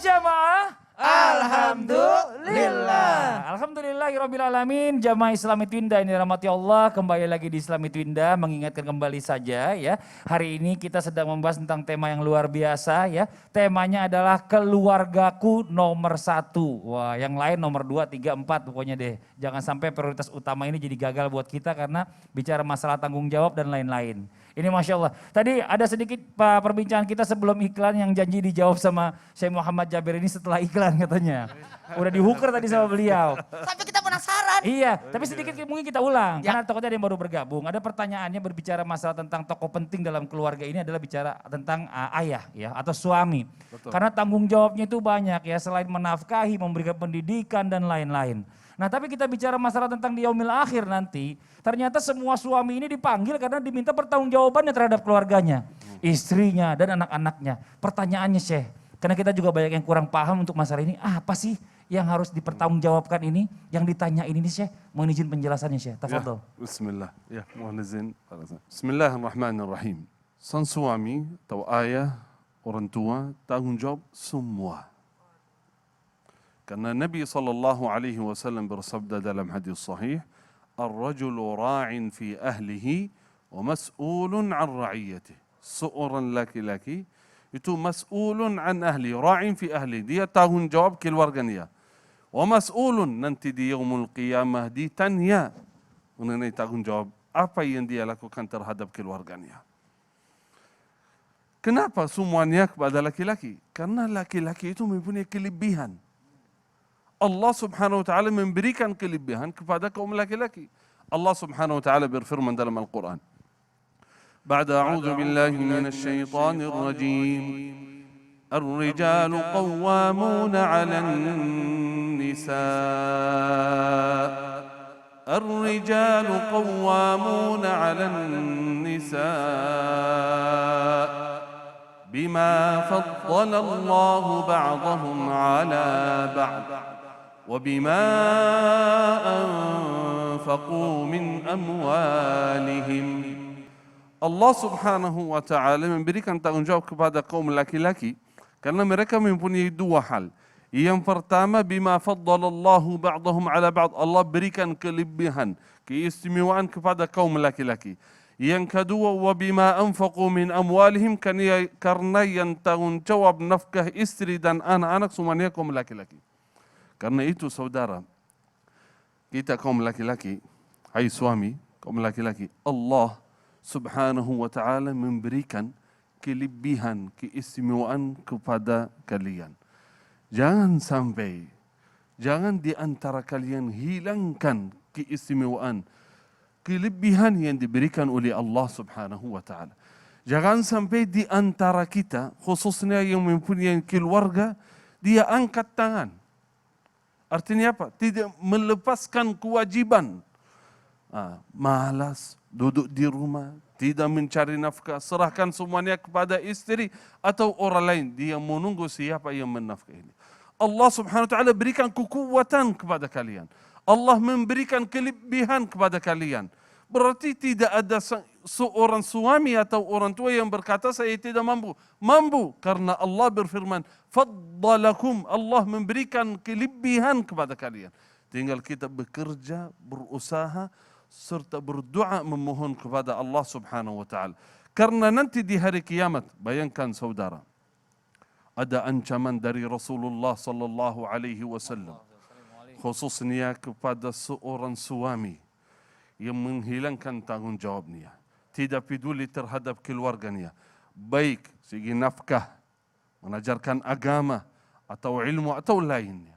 jamaah. Alhamdulillah. Alhamdulillahirrabbilalamin. Jamaah Islami Twinda ini rahmati Allah. Kembali lagi di Islami Twinda. Mengingatkan kembali saja ya. Hari ini kita sedang membahas tentang tema yang luar biasa ya. Temanya adalah keluargaku nomor 1. Wah, yang lain nomor 2, 3, 4 pokoknya deh. Jangan sampai prioritas utama ini jadi gagal buat kita karena bicara masalah tanggung jawab dan lain-lain. Ini Masya Allah. Tadi ada sedikit perbincangan kita sebelum iklan yang janji dijawab sama Syekh Muhammad Jabir ini setelah iklan katanya. Udah dihuker tadi sama beliau. Sampai kita penasaran. Iya, tapi sedikit mungkin kita ulang. Karena takutnya ada yang baru bergabung. Ada pertanyaannya berbicara masalah tentang tokoh penting dalam keluarga ini adalah bicara tentang ayah ya atau suami. Betul. Karena tanggung jawabnya itu banyak ya, selain menafkahi, memberikan pendidikan dan lain-lain. Nah tapi kita bicara masalah tentang di yaumil akhir nanti, ternyata semua suami ini dipanggil karena diminta pertanggungjawabannya terhadap keluarganya, istrinya dan anak-anaknya. Pertanyaannya Syekh, karena kita juga banyak yang kurang paham untuk masalah ini, apa sih yang harus dipertanggungjawabkan ini, yang ditanyain ini Syekh? Mohon izin penjelasannya Syekh, tafadhol. Ya, bismillah, ya mohon izin. Bismillahirrahmanirrahim. Sang suami atau ayah, orang tua, tanggung jawab semua. Karena Nabi SAW bersabda dalam hadis sahih, Ar-rajulu ra'in fi ahlihi wa mas'ulun an ra'iyatih. Seorang laki-laki itu mas'ulun an ahli, ra'in fi ahli. Dia tanggung jawab keluarganya. Wa mas'ulun, nanti di yaumul qiyamah ditanya mengenai tanggung jawab apa yang dia lakukan terhadap keluarganya. Kenapa semuanya kepada laki-laki? Karena laki-laki itu mempunyai kelebihan. Allah subhanahu wa ta'ala memberikan kelebihan kepada kaum laki-laki. Allah subhanahu wa ta'ala berfirman dalam Al-Quran. Ba'da a'udhu billahi minasyaitanir rajim. Ar-rijalu qawwamuna 'alan nisa'. Ar-rijalu qawwamuna 'alan nisa'. بما فضل الله بعضهم على بعض وبما أنفقوا من أموالهم. Allah subhanahu wa ta'ala memberikan tanggung jawab kepada kaum laki-laki karena mereka mempunyai dua hal. Yang pertama, bima faddalallahu ba'dahum ala ba'd. Allah berikan kelebihan, keistimewaan kepada kaum laki-laki. Yang kedua, wa bima anfaqu min amwalihim, karena yang tanggung jawab nafkah istri dan anak-anak semuanya kaum laki-laki. Karena itu saudara, kita kaum laki-laki, hai suami, kaum laki-laki, Allah subhanahu wa ta'ala memberikan kelebihan, keistimewaan kepada kalian. Jangan sampai, jangan di antara kalian hilangkan keistimewaan, kelebihan yang diberikan oleh Allah subhanahu wa ta'ala. Jangan sampai di antara kita, khususnya yang mempunyai keluarga, dia angkat tangan. Artinya apa? Tidak melepaskan kewajiban. Malas, duduk di rumah, tidak mencari nafkah, serahkan semuanya kepada istri atau orang lain. Dia menunggu siapa yang menafkahi. Allah subhanahu wa ta'ala berikan kekuatan kepada kalian. Allah memberikan kelebihan kepada kalian. Berarti tidak ada seorang suami atau orang tua yang berkata saya tidak mampu. Mampu karena Allah berfirman, faddalakum, Allah memberikan kelebihan kepada kalian. Tinggal kita bekerja, berusaha, serta berdoa memohon kepada Allah subhanahu wa ta'ala. Karena nanti di hari kiamat, bayangkan saudara, ada ancaman dari Rasulullah sallallahu alaihi wasallam. Khususnya kepada seorang suami yang menghilangkan tanggung jawabnya, tidak peduli terhadap keluarganya, baik segi nafkah, mengajarkan agama atau ilmu atau lainnya.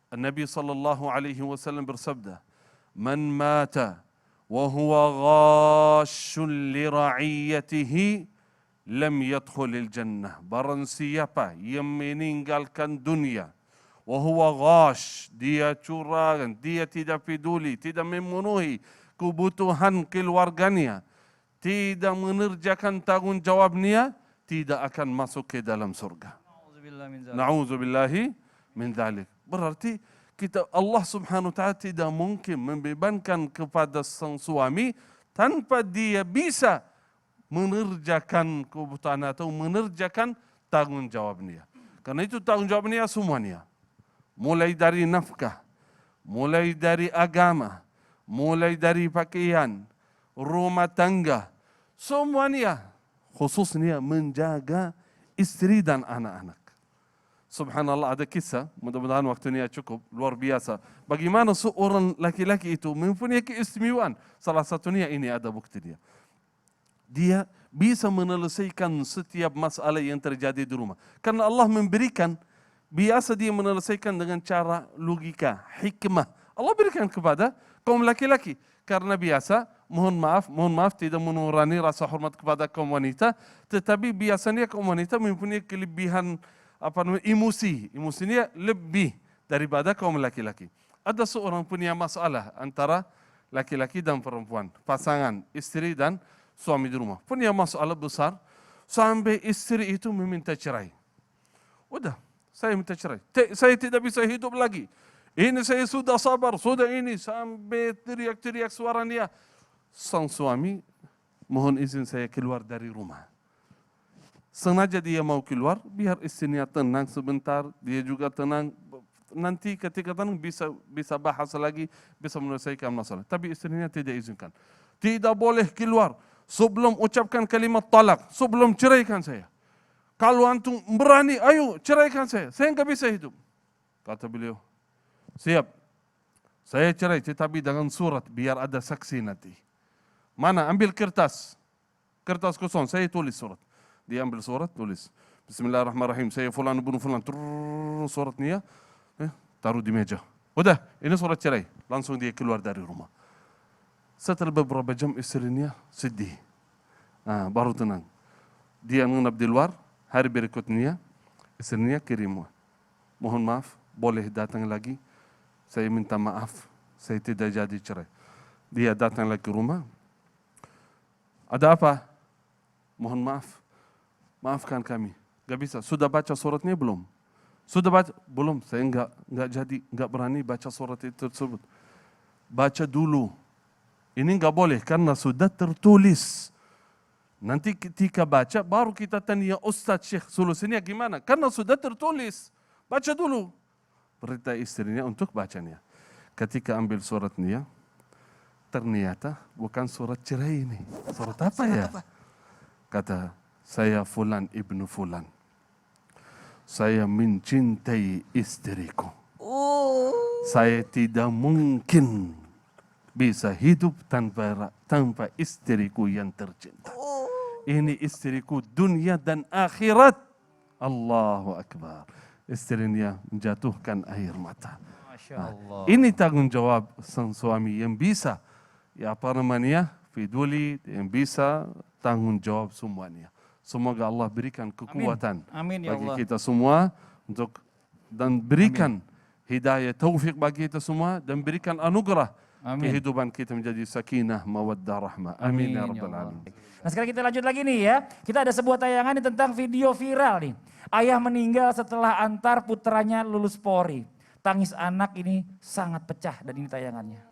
Nabi sallallahu alaihi wasallam bersabda, "Man mata wa huwa ghashun li ra'iyatihi lam yadkhulil jannah." Barang siapa yang meninggalkan dunia, wahuwa ghash, dia curang, dia tidak peduli, tidak memenuhi kebutuhan keluarganya, tidak mengerjakan tanggung jawabnya, tidak akan masuk ke dalam surga. Na'udzubillahi min dzalik. Berarti kita, Allah subhanahu wa ta'ala tidak mungkin membebankan kepada sang suami tanpa dia bisa mengerjakan kebutuhan atau mengerjakan tanggung jawabnya. Karena itu tanggung jawab Nia semua Nia. Mulai dari nafkah, mulai dari agama, mulai dari pakaian, rumah tangga, semua Nia. Khususnya menjaga istri dan anak-anak. Subhanallah, ada kisah, mudah-mudahan waktunya cukup, luar biasa. Bagaimana seorang laki-laki itu mempunyai keistimewaan. Salah satunya ini ada bukti dia. Dia bisa menyelesaikan setiap masalah yang terjadi di rumah. Karena Allah memberikan, biasa dia menyelesaikan dengan cara logika, hikmah. Allah berikan kepada kaum laki-laki. Karena biasa, mohon maaf tidak mengurangi rasa hormat kepada kaum wanita, tetapi biasanya kaum wanita mempunyai kelebihan emosi. Emosinya lebih daripada kaum laki-laki. Ada seorang punya masalah antara laki-laki dan perempuan, pasangan, istri dan suami di rumah. Punya masalah besar, sampai istri itu meminta cerai. Udah, saya minta cerai. Saya tidak bisa hidup lagi. Ini saya sudah sabar, sudah ini. Sampai teriak-teriak suaranya. Sang suami, mohon izin saya keluar dari rumah. Sengaja dia mau keluar, biar istrinya tenang sebentar, dia juga tenang. Nanti ketika tenang bisa bahas lagi, bisa menyelesaikan masalah. Tapi istrinya tidak izinkan. Tidak boleh keluar sebelum ucapkan kalimat talak, sebelum ceraikan saya. Kalau antum berani, ayo ceraikan saya nggak bisa hidup. Kata beliau, siap, saya cerai tetapi dengan surat, biar ada saksi nanti. Mana, ambil kertas kosong, saya tulis surat. Dia ambil surat, tulis. Bismillahirrahmanirrahim, saya fulan bin fulan, suratnya, taruh di meja. Udah, ini surat cerai. Langsung dia keluar dari rumah. Setelah beberapa jam istrinya sedih. Baru tenang. Dia menginap di luar, hari berikutnya istrinya kirim. Mohon maaf, boleh datang lagi? Saya minta maaf, saya tidak jadi cerai. Dia datang lagi ke rumah. Ada apa? Mohon maaf, maafkan kami. Gak bisa. Sudah baca suratnya belum? Sudah baca? Belum. Saya enggak berani baca surat itu tersebut. Baca dulu. Ini enggak boleh karena sudah tertulis. Nanti ketika baca baru kita tanya Ustaz Syekh solusinya gimana? Karena sudah tertulis. Baca dulu. Perintah istrinya untuk bacanya. Ketika ambil suratnya, ternyata bukan surat cerai ini. Surat apa ya? Kata, saya fulan ibnu fulan. Saya mencintai istriku. Saya tidak mungkin bisa hidup tanpa istriku yang tercinta. Ini istriku dunia dan akhirat. Allahu Akbar. Istrinya menjatuhkan air mata. Masya Allah. Ini tanggung jawab sang suami yang bisa, peduli, yang bisa tanggung jawab semuanya. Semoga Allah berikan kekuatan Amin, ya bagi Allah. kita semua dan berikan hidayah taufik bagi kita semua dan berikan anugerah kehidupan kita menjadi sakinah, mawaddah, rahmah. Amin ya rabbal alamin. Nah sekarang kita lanjut lagi nih ya. Kita ada sebuah tayangan nih tentang video viral nih. Ayah meninggal setelah antar putranya lulus Polri. Tangis anak ini sangat pecah dan ini tayangannya.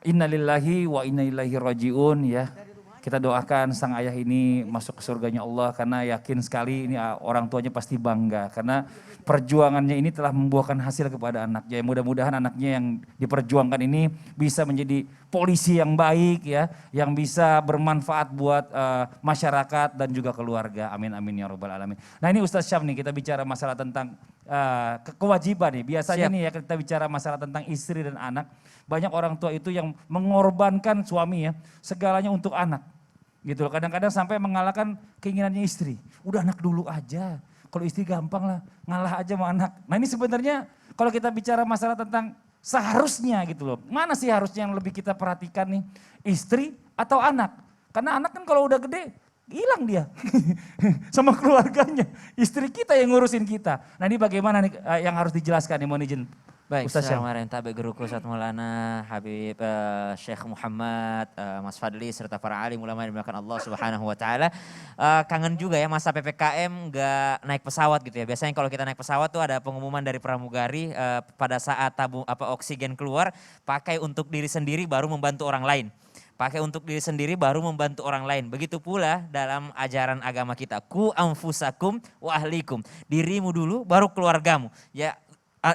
Innalillahi wa inna ilaihi rajiun ya. Kita doakan sang ayah ini masuk ke surganya Allah karena yakin sekali ini orang tuanya pasti bangga karena perjuangannya ini telah membuahkan hasil kepada anaknya. Mudah-mudahan anaknya yang diperjuangkan ini bisa menjadi polisi yang baik ya, yang bisa bermanfaat buat masyarakat dan juga keluarga. Amin amin ya rabbal alamin. Nah ini Ustaz Syam nih, kita bicara masalah tentang kewajiban nih. Biasanya nih ya kita bicara masalah tentang istri dan anak. Banyak orang tua itu yang mengorbankan suami ya, segalanya untuk anak. Gitu loh, kadang-kadang sampai mengalahkan keinginannya istri. Udah anak dulu aja, kalau istri gampang lah, ngalah aja sama anak. Nah ini sebenarnya kalau kita bicara masalah tentang seharusnya gitu loh. Mana sih harusnya yang lebih kita perhatikan nih, istri atau anak? Karena anak kan kalau udah gede, hilang dia sama keluarganya. Istri kita yang ngurusin kita. Nah ini bagaimana nih yang harus dijelaskan nih, mohon izin. Baik, Ustaz Syam. Assalamualaikum tabi guruku Ustaz Maulana, Habib Syekh Muhammad, Mas Fadli serta para alim ulama yang dimuliakan Allah Subhanahu wa taala. Kangen juga ya masa PPKM nggak naik pesawat gitu ya. Biasanya kalau kita naik pesawat tuh ada pengumuman dari pramugari pada saat tabung oksigen keluar, pakai untuk diri sendiri baru membantu orang lain. Pakai untuk diri sendiri baru membantu orang lain. Begitu pula dalam ajaran agama kita. Ku anfusakum wa ahlikum. Dirimu dulu baru keluargamu. Ya,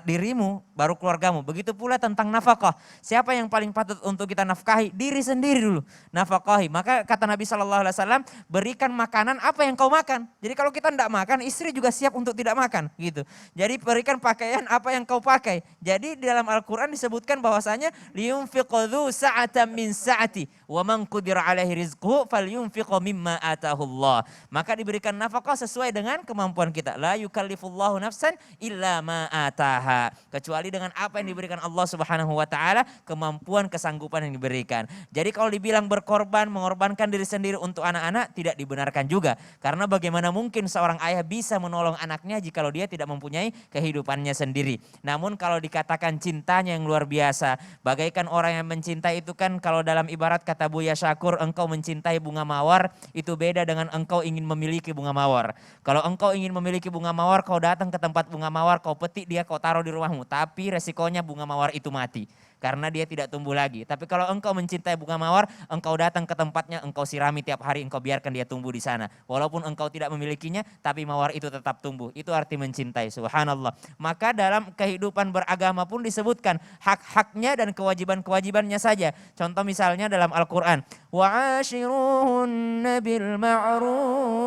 dirimu baru keluargamu. Begitu pula tentang nafkah. Siapa yang paling patut untuk kita nafkahi? Diri sendiri dulu. Nafkahi. Maka kata Nabi SAW, berikan makanan apa yang kau makan. Jadi kalau kita tidak makan, istri juga siap untuk tidak makan. Gitu. Jadi berikan pakaian apa yang kau pakai. Jadi di dalam Al-Quran disebutkan bahwasanya liyunfiqu dzu sa'atan min sa'ati wa man qudira alaihi rizquhu falyunfiqu mimma atahullah. Maka diberikan nafkah sesuai dengan kemampuan kita. La yukallifullahu nafsan illa ma ataha. Kecuali dengan apa yang diberikan Allah Subhanahu wa taala, kemampuan kesanggupan yang diberikan. Jadi kalau dibilang berkorban, mengorbankan diri sendiri untuk anak-anak tidak dibenarkan juga. Karena bagaimana mungkin seorang ayah bisa menolong anaknya jikalau dia tidak mempunyai kehidupannya sendiri. Namun kalau dikatakan cintanya yang luar biasa, bagaikan orang yang mencintai itu kan kalau dalam ibarat kata Buya Syakur, engkau mencintai bunga mawar itu beda dengan engkau ingin memiliki bunga mawar. Kalau engkau ingin memiliki bunga mawar, kau datang ke tempat bunga mawar, kau petik dia, kau taruh di rumahmu. Tapi resikonya bunga mawar itu mati. Karena dia tidak tumbuh lagi. Tapi kalau engkau mencintai bunga mawar, engkau datang ke tempatnya, engkau sirami tiap hari, engkau biarkan dia tumbuh di sana. Walaupun engkau tidak memilikinya, tapi mawar itu tetap tumbuh. Itu arti mencintai, subhanallah. Maka dalam kehidupan beragama pun disebutkan hak-haknya dan kewajiban-kewajibannya saja. Contoh misalnya dalam Al-Quran. وَعَاشِرُوهُنَّ بِالْمَعْرُوفِ.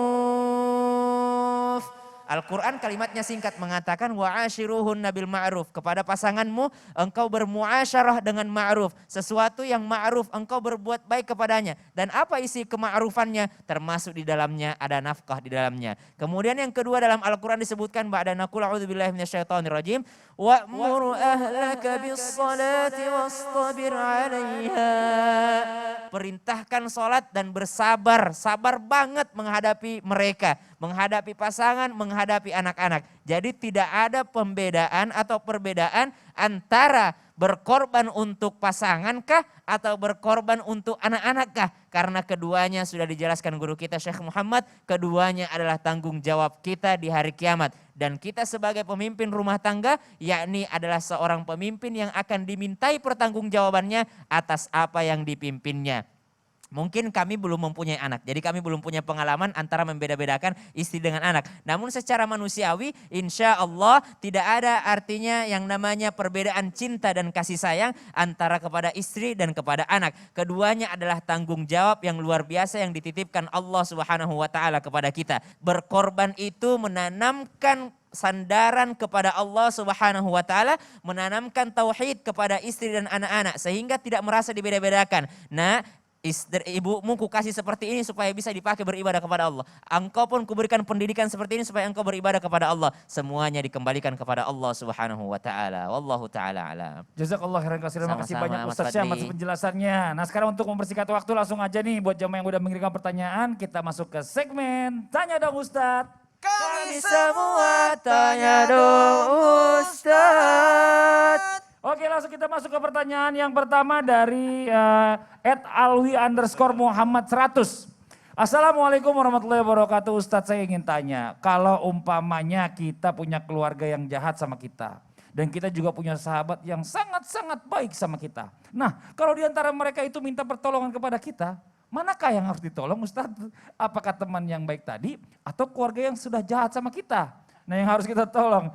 Al-Quran kalimatnya singkat mengatakan wa'ashiruhunna bil ma'ruf. Kepada pasanganmu engkau bermuasyarah dengan ma'ruf. Sesuatu yang ma'ruf engkau berbuat baik kepadanya. Dan apa isi kema'rufannya? Termasuk di dalamnya ada nafkah di dalamnya. Kemudian yang kedua dalam Al-Quran disebutkan ba'da naqul a'udzubillahi minasyaitonirrajim wa'mur ahlaka bis-salati wastabir 'alaiha. Perintahkan salat dan bersabar. Sabar banget menghadapi mereka, menghadapi pasangan, menghadapi anak-anak. Jadi tidak ada pembedaan atau perbedaan antara berkorban untuk pasangan kah atau berkorban untuk anak-anak kah? Karena keduanya sudah dijelaskan guru kita Syekh Muhammad, keduanya adalah tanggung jawab kita di hari kiamat. Dan kita sebagai pemimpin rumah tangga, yakni adalah seorang pemimpin yang akan dimintai pertanggungjawabannya atas apa yang dipimpinnya. Mungkin kami belum mempunyai anak, jadi kami belum punya pengalaman antara membeda-bedakan istri dengan anak. Namun secara manusiawi, insya Allah tidak ada artinya yang namanya perbedaan cinta dan kasih sayang antara kepada istri dan kepada anak. Keduanya adalah tanggung jawab yang luar biasa yang dititipkan Allah Subhanahu wa taala kepada kita. Berkorban itu menanamkan sandaran kepada Allah Subhanahu wa taala, menanamkan tauhid kepada istri dan anak-anak sehingga tidak merasa dibeda-bedakan. Nah, ibumu kukasih seperti ini supaya bisa dipakai beribadah kepada Allah. Engkau pun kuberikan pendidikan seperti ini supaya engkau beribadah kepada Allah. Semuanya dikembalikan kepada Allah Subhanahu wa taala. Wallahu taala alam. Jazakallah khairan katsiran. Terima kasih banyak Mas Ustaz Syam Fadli. atas penjelasannya. Nah, sekarang untuk mempersingkat waktu langsung aja nih buat jamaah yang udah mengirimkan pertanyaan, kita masuk ke segmen Tanya Dong Ustaz. Kami semua tanya dong Ustaz. Oke, langsung kita masuk ke pertanyaan yang pertama dari @alwi_muhammad100. Assalamualaikum warahmatullahi wabarakatuh. Ustadz, saya ingin tanya, kalau umpamanya kita punya keluarga yang jahat sama kita Dan kita juga punya sahabat yang sangat-sangat baik sama kita. Nah, kalau di antara mereka itu minta pertolongan kepada kita, manakah yang harus ditolong Ustadz? Apakah teman yang baik tadi atau keluarga yang sudah jahat sama kita? Nah, yang harus kita tolong.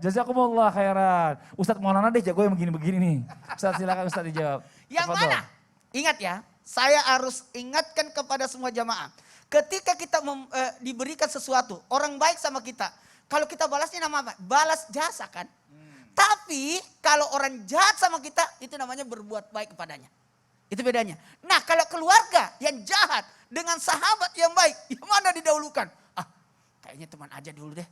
Jazakumullah khairan. Ustadz Maulana deh jago yang begini-begini nih. Ustadz silakan Ustadz dijawab. Yang Tafadhol. mana? Ingat ya, saya harus ingatkan kepada semua jamaah. Ketika kita diberikan sesuatu, orang baik sama kita. Kalau kita balasnya nama apa? Balas jasa kan? Tapi kalau orang jahat sama kita, itu namanya berbuat baik kepadanya. Itu bedanya. Nah kalau keluarga yang jahat dengan sahabat yang baik, yang mana didahulukan? Ah, kayaknya teman aja dulu deh.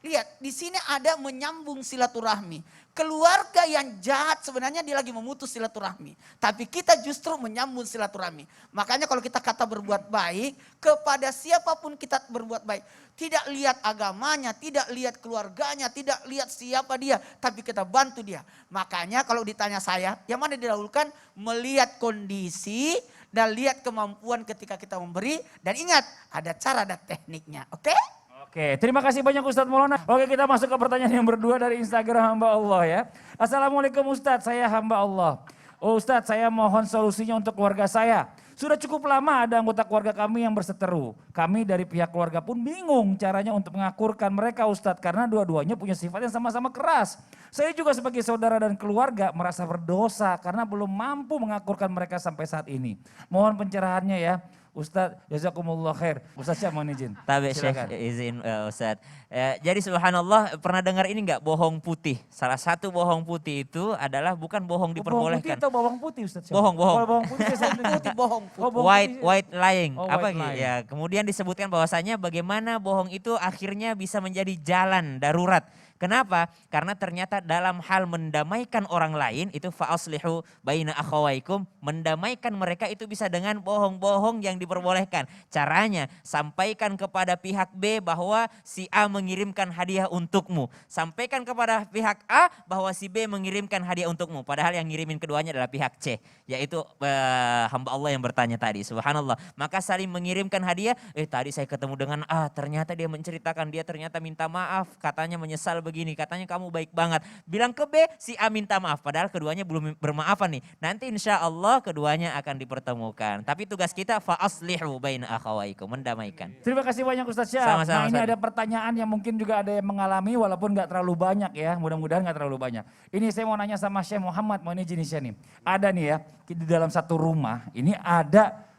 Lihat, di sini ada menyambung silaturahmi. Keluarga yang jahat sebenarnya dia lagi memutus silaturahmi. Tapi kita justru menyambung silaturahmi. Makanya kalau kita kata berbuat baik, kepada siapapun kita berbuat baik. Tidak lihat agamanya, tidak lihat keluarganya, tidak lihat siapa dia. Tapi kita bantu dia. Makanya kalau ditanya saya, yang mana didahulukan? Melihat kondisi dan lihat kemampuan ketika kita memberi. Dan ingat, ada cara dan tekniknya. Oke? Oke, terima kasih banyak Ustadz Maulana. Oke, kita masuk ke pertanyaan yang berdua dari Instagram hamba Allah ya. Assalamualaikum Ustadz, saya hamba Allah. Oh Ustadz, saya mohon solusinya untuk keluarga saya. Sudah cukup lama ada anggota keluarga kami yang berseteru. Kami dari pihak keluarga pun bingung caranya untuk mengakurkan mereka Ustadz. Karena dua-duanya punya sifat yang sama-sama keras. Saya juga sebagai saudara dan keluarga merasa berdosa karena belum mampu mengakurkan mereka sampai saat ini. Mohon pencerahannya ya. Ustadz, jazakumullah khair. Ustadz siapa izin? Tabe Syekh izin Ustadz. Jadi subhanallah pernah dengar ini enggak bohong putih? Salah satu bohong putih itu adalah bukan bohong diperbolehkan. Bohong putih atau bawang putih Ustadz? Bohong. Kalau bawang putih saya Putih bohong. White lying. Oh, Apa white gitu? lying. Ya, kemudian disebutkan bahwasanya bagaimana bohong itu akhirnya bisa menjadi jalan darurat. Kenapa? Karena ternyata dalam hal mendamaikan orang lain itu fa'aslihu baina akhawaikum, mendamaikan mereka itu bisa dengan bohong-bohong yang diperbolehkan. Caranya sampaikan kepada pihak B bahwa si A mengirimkan hadiah untukmu. Sampaikan kepada pihak A bahwa si B mengirimkan hadiah untukmu. Padahal yang ngirimin keduanya adalah pihak C, yaitu hamba Allah yang bertanya tadi. Subhanallah. Maka saling mengirimkan hadiah, tadi saya ketemu dengan A, ternyata dia menceritakan dia ternyata minta maaf, katanya menyesal begini, katanya kamu baik banget. Bilang ke B, si A minta maaf, padahal keduanya belum bermaafan nih. Nanti insya Allah keduanya akan dipertemukan. Tapi tugas kita fa'aslihu baina akhawaikum, mendamaikan. Terima kasih banyak Ustadz Syah. Sama-sama, Nah ini Ustadz. ada pertanyaan yang mungkin juga ada yang mengalami walaupun gak terlalu banyak ya. Mudah-mudahan gak terlalu banyak. Ini saya mau nanya sama Syekh Muhammad, mau ini jenisnya nih. Ada nih ya, di dalam satu rumah ini ada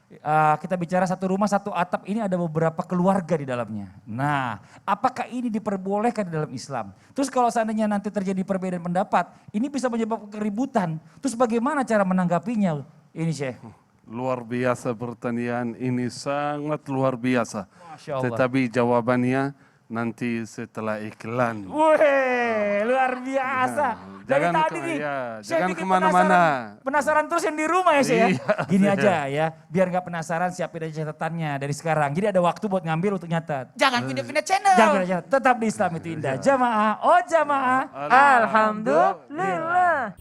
kita bicara satu rumah, satu atap, ini ada beberapa keluarga di dalamnya. Nah, apakah ini diperbolehkan di dalam Islam? Terus kalau seandainya nanti terjadi perbedaan pendapat, ini bisa menyebabkan keributan. Terus bagaimana cara menanggapinya? Ini Syekh. Luar biasa pertanyaan ini, sangat luar biasa. Masya Allah. Tetapi jawabannya nanti setelah iklan. Wih, luar biasa. Dari Jangan tadi nih, saya jangan bikin kemana-mana. Penasaran terus yang di rumah ya Syekh ya. Iya, Gini iya. aja ya, biar gak penasaran siapin aja catatannya dari sekarang. Jadi ada waktu buat ngambil untuk nyatat. Jangan pindah-pindah channel. Jangan aja, tetap di Islam itu indah. Jamaah, oh jamaah. Alhamdulillah.